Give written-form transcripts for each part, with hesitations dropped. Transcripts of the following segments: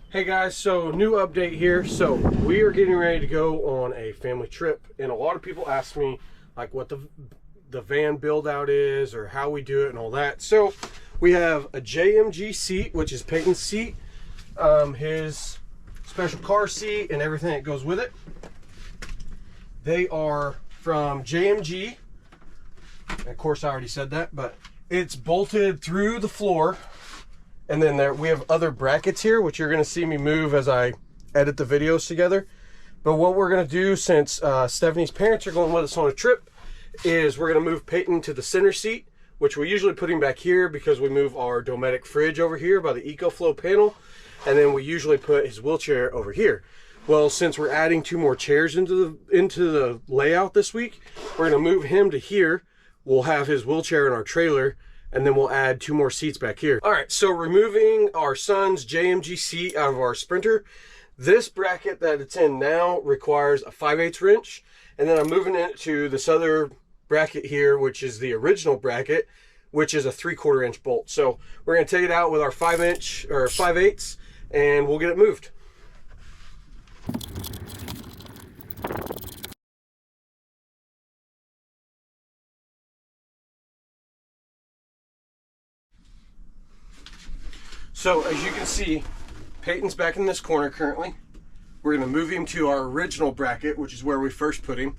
Hey guys, so new update here. So we are getting ready to go on a family trip, and a lot of people ask me like what the van build out is or how we do it and all that. So we have a JMG seat, which is Peyton's seat, his special car seat and everything that goes with it. They are from JMG. Of course I already said that, but it's bolted through the floor. And then we have other brackets here, which you're going to see me move as I edit the videos together. But what we're going to do, since Stephanie's parents are going with us on a trip, is we're going to move Peyton to the center seat, which we usually put him back here because we move our Dometic fridge over here by the EcoFlow panel. And then we usually put his wheelchair over here. Well, since we're adding 2 more chairs into the layout this week, we're going to move him to here. We'll have his wheelchair in our trailer, and then we'll add 2 more seats back here. All right, so removing our son's JMG seat out of our Sprinter, this bracket that it's in now requires a 5/8 wrench, and then I'm moving it to this other bracket here, which is the original bracket, which is a 3/4 inch bolt. So we're gonna take it out with our 5" or 5/8, and we'll get it moved. So as you can see, Peyton's back in this corner currently. We're gonna move him to our original bracket, which is where we first put him.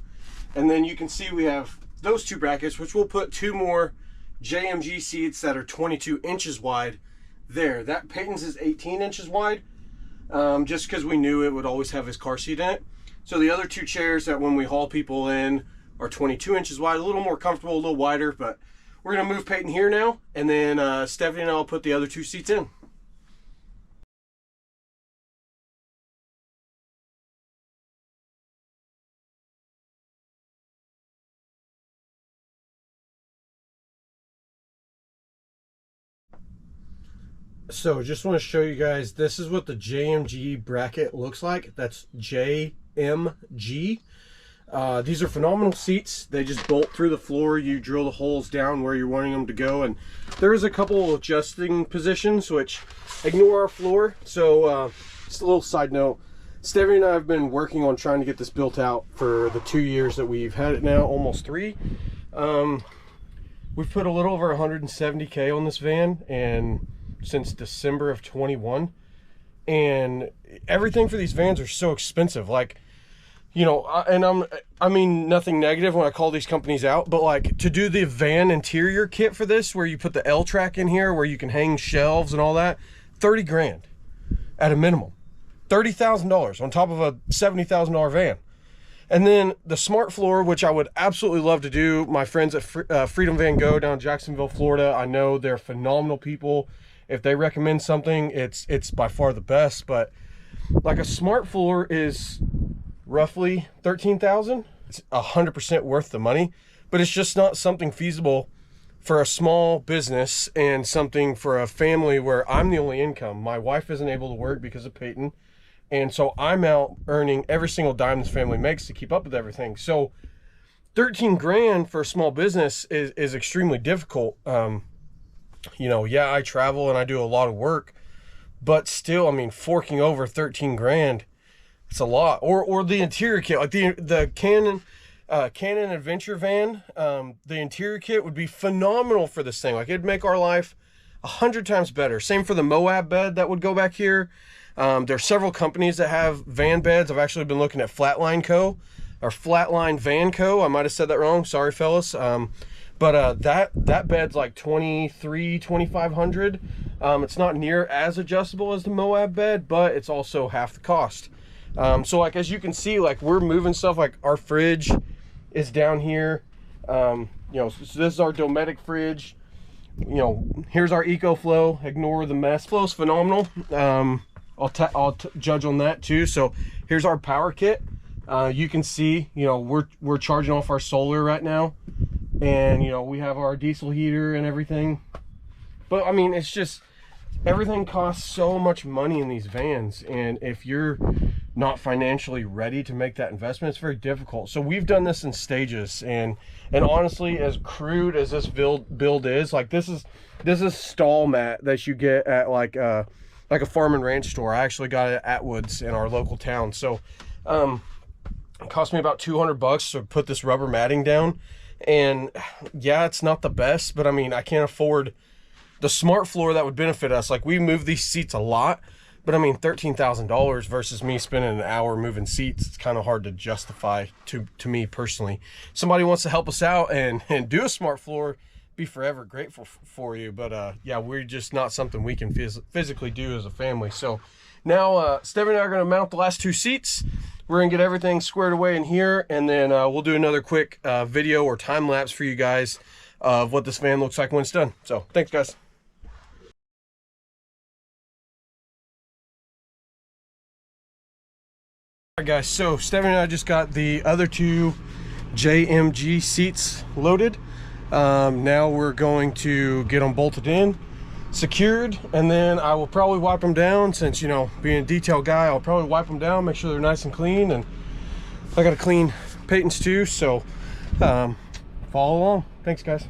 And then you can see we have those 2 brackets, which we'll put 2 more JMG seats that are 22 inches wide there. That Peyton's is 18 inches wide, just because we knew it would always have his car seat in it. So the other 2 chairs that when we haul people in are 22 inches wide, a little more comfortable, a little wider, but we're gonna move Peyton here now, and then Stephanie and I will put the other 2 seats in. So just want to show you guys, this is what the JMG bracket looks like. That's JMG. These are phenomenal seats. They just bolt through the floor. You drill the holes down where you're wanting them to go. And there is a couple of adjusting positions, which ignore our floor. So just a little side note. Stephanie and I have been working on trying to get this built out for the 2 years that we've had it now, almost 3. We've put a little over 170K on this van, and since December of 21, and everything for these vans are so expensive. Like, you know, I mean nothing negative when I call these companies out, but like to do the van interior kit for this, where you put the L track in here, where you can hang shelves and all that, 30 grand at a minimum, $30,000 on top of a $70,000 van. And then the smart floor, which I would absolutely love to do. My friends at Freedom Van Go down in Jacksonville, Florida, I know they're phenomenal people. If they recommend something, it's by far the best. But like a smart floor is roughly $13,000. It's 100% worth the money, but it's just not something feasible for a small business and something for a family where I'm the only income. My wife isn't able to work because of Peyton, and so I'm out earning every single dime this family makes to keep up with everything. So 13 grand for a small business is extremely difficult. You know, yeah, I travel and I do a lot of work, but still, I mean, forking over 13 grand, it's a lot. Or the interior kit, like the Canon Adventure van, the interior kit would be phenomenal for this thing. Like, it'd make our life 100 times better. Same for the Moab bed that would go back here. There's several companies that have van beds. I've actually been looking at Flatline Co. or Flatline Van Co. I might have said that wrong. Sorry, fellas. But that bed's like $2,500. It's not near as adjustable as the Moab bed, but it's also half the cost. So like, as you can see, like, we're moving stuff. Like, our fridge is down here. You know, so this is our Dometic fridge. You know, here's our EcoFlow. Ignore the mess. Flow's phenomenal. I'll judge on that too. So here's our power kit. You can see, you know, we're charging off our solar right now. And, you know, we have our diesel heater and everything. But, I mean, it's just, everything costs so much money in these vans. And if you're not financially ready to make that investment, it's very difficult. So we've done this in stages. And honestly, as crude as this build is, like, this is stall mat that you get at, like, like a farm and ranch store. I actually got it at Atwood's in our local town. So it cost me about 200 bucks to put this rubber matting down. And yeah, it's not the best, but I mean, I can't afford the smart floor that would benefit us. Like, we move these seats a lot, but I mean, $13,000 versus me spending an hour moving seats, it's kind of hard to justify to me personally. Somebody wants to help us out and do a smart floor, be forever grateful for you. But yeah, we're just not something we can physically do as a family. So now Stephanie and I are going to mount the last 2 seats. We're gonna get everything squared away in here, and then we'll do another quick video or time lapse for you guys of what this van looks like when it's done. So thanks, guys. All right, guys, so Stephanie and I just got the other 2 JMG seats loaded. Now we're going to get them bolted in, secured, and then I will probably wipe them down. Since, you know, being a detail guy, I'll probably wipe them down, make sure they're nice and clean. And I got to clean patents too, so follow along. Thanks, guys.